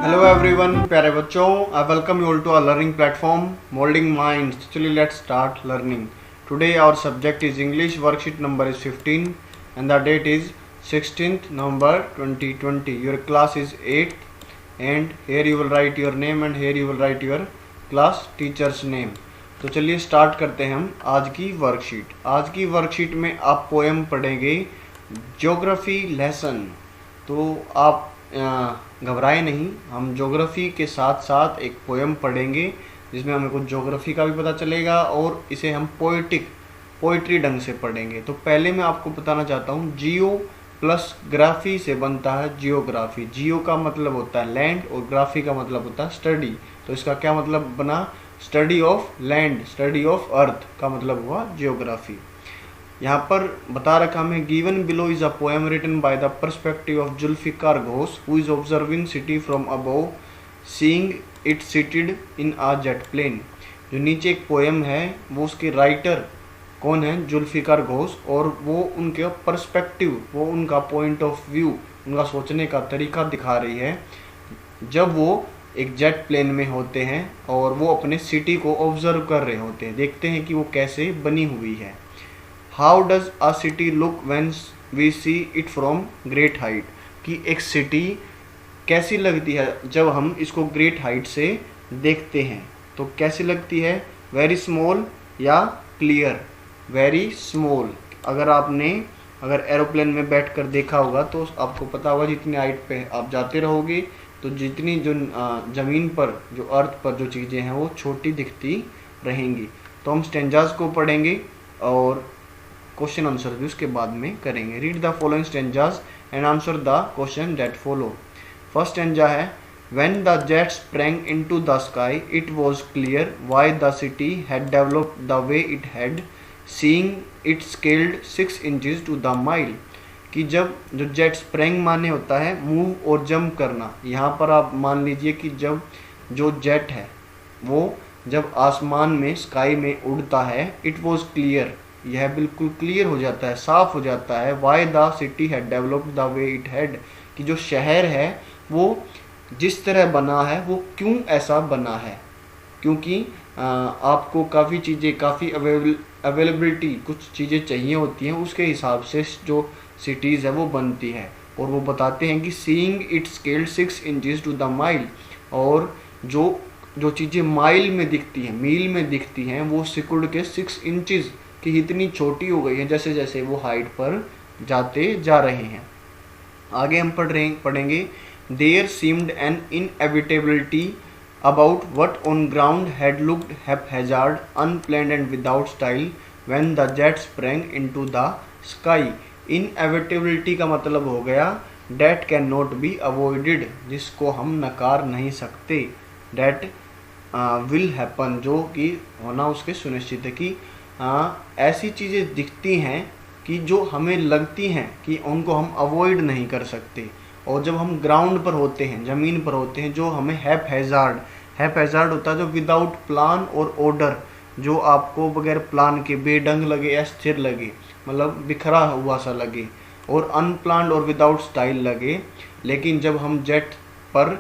Hello everyone, प्यारे बच्चों, I welcome you all to our learning platform moulding minds. चलिए let's start learning. Today our subject is English. Worksheet number is 15 and the date is 16th November 2020. Your class is 8th and here you will write your name and here you will write your class teacher's name. तो चलिए start करते हैं हम आज की worksheet. आज की worksheet में आप पोएम पढ़ेंगे ज्योग्राफी लेसन. तो आप घबराए नहीं, हम ज्योग्राफी के साथ साथ एक पोएम पढ़ेंगे जिसमें हमें कुछ ज्योग्राफी का भी पता चलेगा और इसे हम पोइट्री ढंग से पढ़ेंगे. तो पहले मैं आपको बताना चाहता हूँ, जियो प्लस ग्राफी से बनता है जियोग्राफी. जियो का मतलब होता है लैंड और ग्राफी का मतलब होता है स्टडी. तो इसका क्या मतलब बना? Study of land, study of earth का मतलब हुआ जियोग्राफी. यहाँ पर बता रखा हमें, given below is a poem written by the perspective of Zulfikar Ghosh who is observing city from above seeing it seated in a jet plane. जो नीचे एक पोएम है वो उसके राइटर कौन है? जुल्फिकार घोष. और वो उनके पर्सपेक्टिव, वो उनका पॉइंट ऑफ व्यू, उनका सोचने का तरीका दिखा रही है जब वो एक जेट प्लेन में होते हैं और वो अपने सिटी को ऑब्जर्व कर रहे होते हैं, देखते हैं कि वो कैसे बनी हुई है. How does a city look when we see it from great height. कि एक सिटी कैसी लगती है जब हम इसको ग्रेट हाइट से देखते हैं. तो कैसी लगती है? वेरी स्मॉल या क्लियर? Very small. अगर एरोप्लेन में बैठकर देखा होगा तो आपको पता होगा जितनी हाइट पे आप जाते रहोगे तो जितनी जो ज़मीन पर, जो अर्थ पर जो चीज़ें हैं वो छोटी दिखती रहेंगी. तो हम स्टेंजाज को पढ़ेंगे और क्वेश्चन आंसर भी उसके बाद में करेंगे. Read the following stanzas and answer the question that follow. First stanza है, When the jet sprang into the sky, it was clear why the city had developed the way it had, seeing it scaled 6 inches to the mile. कि जब जो jet sprang माने होता है move और jump करना. यहाँ पर आप मान लीजिए कि जब जो जेट है वो जब आसमान में स्काई में उड़ता है, इट वॉज क्लियर, यह बिल्कुल क्लियर हो जाता है, साफ हो जाता है. Why the city had developed the way it had, कि जो शहर है वो जिस तरह बना है वो क्यों ऐसा बना है. क्योंकि आपको काफ़ी चीज़ें, काफ़ी अवेलेबिलिटी, कुछ चीज़ें चाहिए होती हैं, उसके हिसाब से जो सिटीज़ है वो बनती है. और वो बताते हैं कि seeing it scaled 6 inches to the mile. और जो चीज़ें माइल में दिखती हैं, मील में दिखती हैं, वो सिकुड़ के 6 इंचेस की इतनी छोटी हो गई है जैसे जैसे वो हाइट पर जाते जा रहे हैं. आगे हम पढ़ेंगे There seemed an inevitability about what on ground had looked haphazard, unplanned and without style when the jet sprang into the sky. Inevitability का मतलब हो गया that cannot be avoided, जिसको हम नकार नहीं सकते. That will happen, जो कि होना उसके सुनिश्चित है. कि ऐसी चीज़ें दिखती हैं कि जो हमें लगती हैं कि उनको हम अवॉइड नहीं कर सकते. और जब हम ग्राउंड पर होते हैं, ज़मीन पर होते हैं, जो हमें हैपहैज़ार्ड होता है, जो विदाउट प्लान और ऑर्डर, जो आपको बगैर प्लान के बेढंग लगे या स्थिर लगे, मतलब बिखरा हुआ सा लगे, और अनप्लान्ड और विदाउट स्टाइल लगे. लेकिन जब हम जेट पर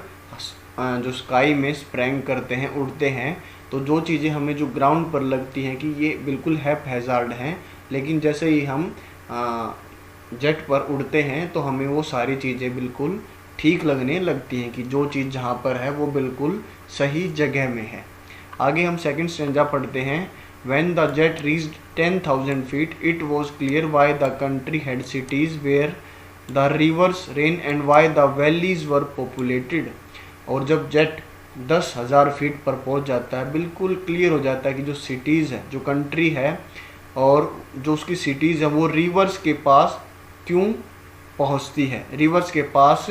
जो स्काई में स्प्रैंग करते हैं, उड़ते हैं, तो जो चीज़ें हमें जो ग्राउंड पर लगती हैं कि ये बिल्कुल हैपहैज़ार्ड हैं, लेकिन जैसे ही हम जेट पर उड़ते हैं तो हमें वो सारी चीज़ें बिल्कुल ठीक लगने लगती हैं कि जो चीज़ जहाँ पर है वो बिल्कुल सही जगह में है. आगे हम सेकंड स्टेंजा पढ़ते हैं. When the jet reached 10,000 feet, it was clear why the country had cities where the rivers ran and why the valleys were populated. और जब जेट 10,000 फीट पर पहुँच जाता है, बिल्कुल क्लियर हो जाता है कि जो सिटीज़ है, जो कंट्री है और जो उसकी सिटीज़ है वो रिवर्स के पास क्यों पहुंचती है, रिवर्स के पास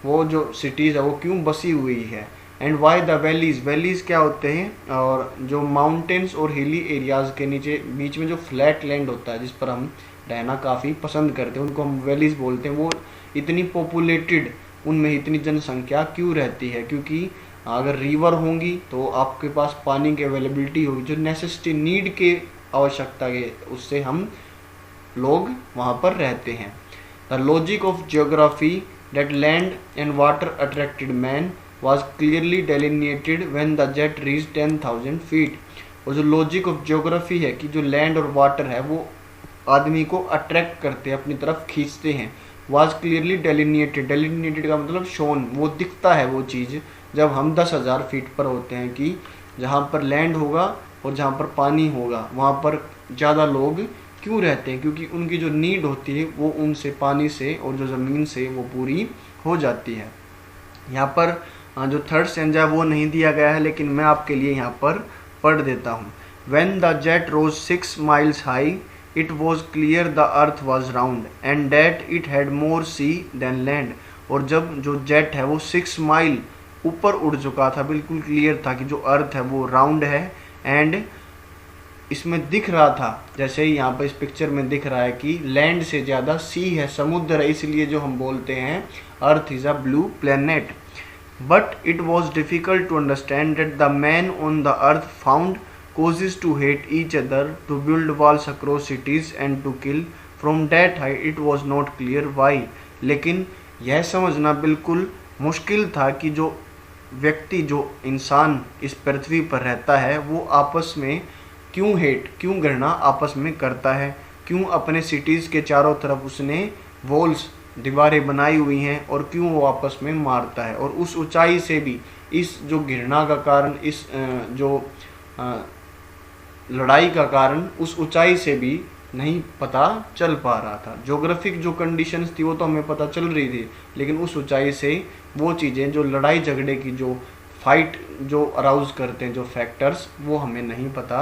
वो जो सिटीज़ है वो क्यों बसी हुई है. एंड वाई द वैलीज़ क्या होते हैं? और जो माउंटेन्स और हिली एरियाज़ के नीचे बीच में जो फ्लैट लैंड होता है जिस पर हम रहना काफ़ी पसंद करते हैं, उनको हम वैलीज़ बोलते हैं. वो इतनी पॉपुलेटेड, उनमें इतनी जनसंख्या क्यों रहती है? क्योंकि अगर रिवर होंगी तो आपके पास पानी की अवेलेबिलिटी होगी, जो नेसेसिटी, नीड के आवश्यकता के, उससे हम लोग वहाँ पर रहते हैं. The logic of geography that land and water attracted man, was clearly delineated when the jet reached 10,000 feet। और जो लॉजिक ऑफ ज्योग्राफी है कि जो लैंड और वाटर है वो आदमी को अट्रैक्ट करते हैं, अपनी तरफ खींचते हैं। was clearly delineated, delineated का मतलब शोन, वो दिखता है वो चीज़ जब हम 10,000 फीट पर होते हैं कि जहाँ पर लैंड होगा और जहाँ पर पानी होगा वहाँ पर ज़्यादा लोग क्यों रहते हैं, क्योंकि उनकी जो नीड होती है वो उनसे पानी से और जो ज़मीन से वो पूरी हो जाती है। यहाँ पर जो थर्ड स्टेंजा वो नहीं दिया गया है, लेकिन मैं आपके लिए यहाँ पर पढ़ देता हूँ। When the jet rose 6 miles high, it was clear the earth was round and that it had more sea than land। और जब जो जेट है वो 6 माइल ऊपर उड़ चुका था, बिल्कुल क्लियर था कि जो अर्थ है वो राउंड है एंड इसमें दिख रहा था, जैसे ही यहाँ पर इस पिक्चर में दिख रहा है कि लैंड से ज़्यादा सी है, समुद्र है, इसलिए जो हम बोलते हैं earth is a blue planet. But it was difficult to understand that the man on the earth found causes to hate each other, to build walls across cities and to kill। From that height it was not clear why। लेकिन यह समझना बिल्कुल मुश्किल था कि जो व्यक्ति, जो इंसान इस पृथ्वी पर रहता है वो आपस में क्यों हेट, क्यों घृणा आपस में करता है, क्यों अपने सिटीज़ के चारों तरफ उसने वॉल्स, दीवारें बनाई हुई हैं और क्यों वो आपस में मारता है। और उस ऊंचाई से भी इस जो घृणा का कारण, इस जो लड़ाई का कारण उस ऊंचाई से भी नहीं पता चल पा रहा था। ज्योग्राफिक जो कंडीशंस थी वो तो हमें पता चल रही थी, लेकिन उस ऊंचाई से वो चीज़ें जो लड़ाई झगड़े की, जो फाइट जो अराउज करते हैं, जो फैक्टर्स, वो हमें नहीं पता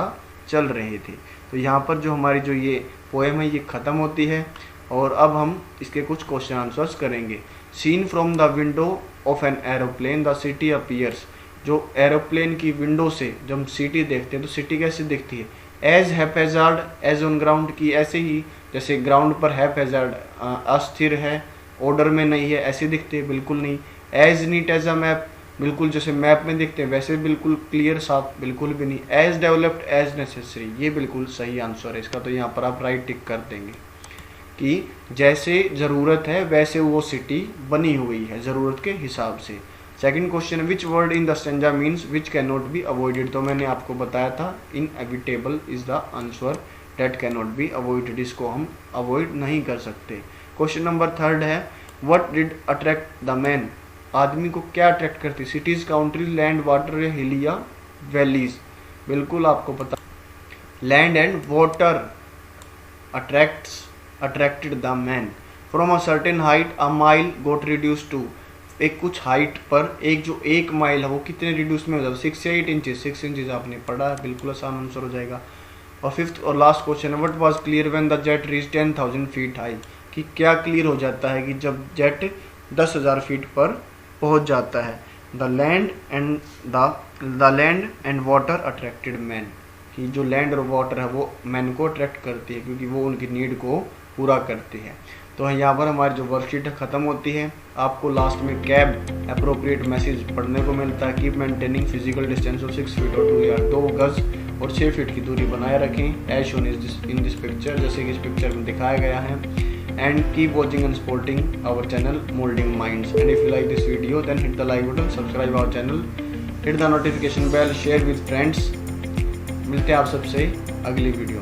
चल रहे थे। तो यहाँ पर जो हमारी जो ये पोएम है ये ख़त्म होती है और अब हम इसके कुछ क्वेश्चन आंसर्स करेंगे। Seen from the window of an aeroplane the city appears. जो एरोप्लेन की विंडो से जब हम सिटी देखते हैं तो सिटी कैसे दिखती है, एज हैपेजार्ड एज ऑन ग्राउंड, की ऐसे ही जैसे ग्राउंड पर हैपेजार्ड अस्थिर है, ऑर्डर में नहीं है, ऐसे दिखते हैं, बिल्कुल नहीं। As neat as a map, बिल्कुल जैसे मैप में दिखते हैं वैसे बिल्कुल क्लियर साफ, बिल्कुल भी नहीं। एज डेवलप्ड एज नेसेसरी, ये बिल्कुल सही आंसर है इसका, तो यहाँ पर आप राइट टिक कर देंगे कि जैसे ज़रूरत है वैसे वो सिटी बनी हुई है ज़रूरत के हिसाब से। Second question, which word in the stanza means which can not be avoided. तो मैंने आपको बताया था inevitable is the answer, date can not be avoided, इसको हम अवॉइड नहीं कर सकते। क्वेश्चन नंबर थर्ड है, what did attract the man. आदमी को क्या अट्रैक्ट करती, सिटीज़, काउंट्रीज, लैंड, वाटर या हिल या वैलीज। बिल्कुल आपको पता, land and water attracted the man. From a certain height a mile got reduce to. एक कुछ हाइट पर एक जो 1 माइल है वो कितने रिड्यूस में हो जाता है, 6 या 8 इंचेस। 6 इंचेस आपने पढ़ा है, बिल्कुल आसान आंसर हो जाएगा। और फिफ्थ और लास्ट क्वेश्चन है, what was clear when the jet reach 10,000 feet high. कि क्या क्लियर हो जाता है कि जब जेट 10,000 फीट पर पहुंच जाता है। The land and water attracted man, कि जो लैंड और वाटर है वो मैन को अट्रैक्ट करती है क्योंकि वो उनकी नीड को पूरा करती है। तो यहाँ पर हमारी जो वर्कशीट ख़त्म होती है। आपको लास्ट में कैब अप्रोप्रिएट मैसेज पढ़ने को मिलता है, keep maintaining physical distance of 6 feet और 2 गज और 6 फीट की दूरी बनाए रखें, as shown in this picture, जैसे कि इस पिक्चर में दिखाया गया है। And keep watching and supporting our channel moulding minds. And if you like this video then hit the like button, subscribe our channel, hit the notification bell, share with friends. मिलते हैं आप सबसे अगली video.